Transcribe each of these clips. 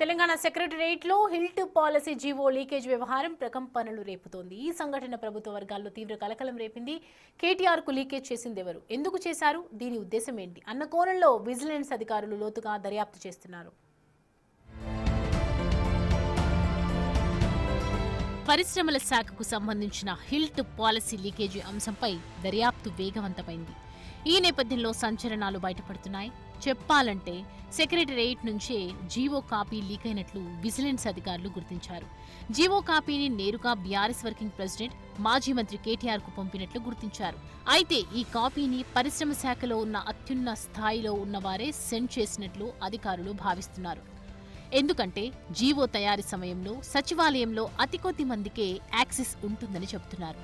తెలంగాణ సెక్రటరియట్లో health policy GO leakage వ్యవహారం ప్రకంపనలు రేపుతోంది. ఈ సంఘటన ప్రభుత్వ వర్గాల్లో తీవ్ర కలకలం రేపింది. కేటీఆర్ కు లీకేజ్ చేసిందెవరు, ఎందుకు చేశారు, దీని ఉద్దేశం ఏంటి అన్న కోణంలో విజిలెన్స్ అధికారులు లోతుగా దర్యాప్తు చేస్తున్నారు. పరిశ్రమల శాఖకు సంబంధించిన హిల్ట్ పాలసీ లీకేజీ అంశంపై దర్యాప్తు వేగవంతమైంది. ఈ నేపథ్యంలో సంచలనాలు బయటపడుతున్నాయి. చెప్పాలంటే సెక్రటరియట్ నుంచే జీవో కాపీ లీక్ అయినట్లు విజిలెన్స్ అధికారులు గుర్తించారు. జీవో కాపీని నేరుగా బీఆర్ఎస్ వర్కింగ్ ప్రెసిడెంట్ మాజీ మంత్రి కేటీఆర్ కు పంపినట్లు గుర్తించారు. అయితే ఈ కాపీని పరిశ్రమ శాఖలో ఉన్న అత్యున్న స్థాయిలో ఉన్నవారే సెండ్ చేసినట్లు అధికారులు భావిస్తున్నారు. ఎందుకంటే జీవో తయారీ సమయంలో సచివాలయంలో అతి కొద్ది మందికే యాక్సెస్ ఉంటుందని చెబుతున్నారు.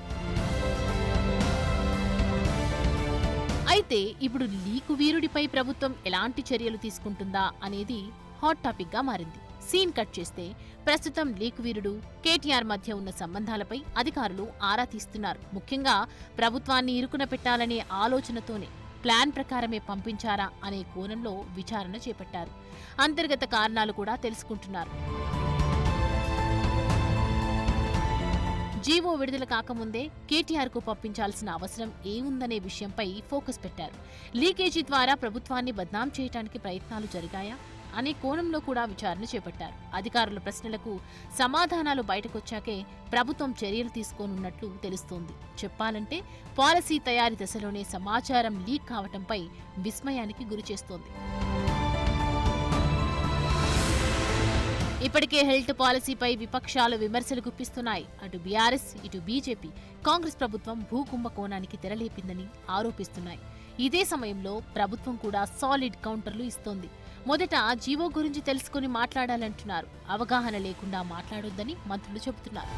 అయితే ఇప్పుడు లీకు వీరుడిపై ప్రభుత్వం ఎలాంటి చర్యలు తీసుకుంటుందా అనేది హాట్ టాపిక్ గా మారింది. సీన్ కట్ చేస్తే ప్రస్తుతం లీకు వీరుడు కేటీఆర్ మధ్య ఉన్న సంబంధాలపై అధికారులు ఆరా తీస్తున్నారు. ముఖ్యంగా ప్రభుత్వాన్ని ఇరుకున పెట్టాలనే ఆలోచనతోనే ప్లాన్ ప్రకారమే పంపించారా అనే కోణంలో విచారణ చేపట్టారు. అంతర్గత కారణాలు కూడా తెలుసుకుంటున్నారు. జీవో విడుదల కాకముందే కేటీఆర్ కు పంపించాల్సిన అవసరం ఏముందనే విషయంపై ఫోకస్ పెట్టారు. లీకేజీ ద్వారా ప్రభుత్వాన్ని బద్నాం చేయడానికి ప్రయత్నాలు జరిగాయా అనే కోణంలో కూడా విచారణ చేపట్టారు. అధికారుల ప్రశ్నలకు సమాధానాలు బయటకొచ్చాకే ప్రభుత్వం చర్యలు తీసుకోనున్నట్లు తెలుస్తోంది. చెప్పాలంటే పాలసీ తయారీ దశలోనే సమాచారం లీక్ కావటంపై విస్మయానికి గురిచేస్తోంది. ఇప్పటికే హెల్త్ పాలసీపై విపక్షాలు విమర్శలు గుప్పిస్తున్నాయి. అటు బీఆర్ఎస్, ఇటు బీజేపీ, కాంగ్రెస్ ప్రభుత్వం భూకుంభకోణానికి తెరలేపిందని ఆరోపిస్తున్నాయి. ఇదే సమయంలో ప్రభుత్వం కూడా సాలిడ్ కౌంటర్లు ఇస్తోంది. మొదట జీవో గురించి తెలుసుకుని మాట్లాడాలంటున్నారు. అవగాహన లేకుండా మాట్లాడొద్దని మంత్రులు చెబుతున్నారు.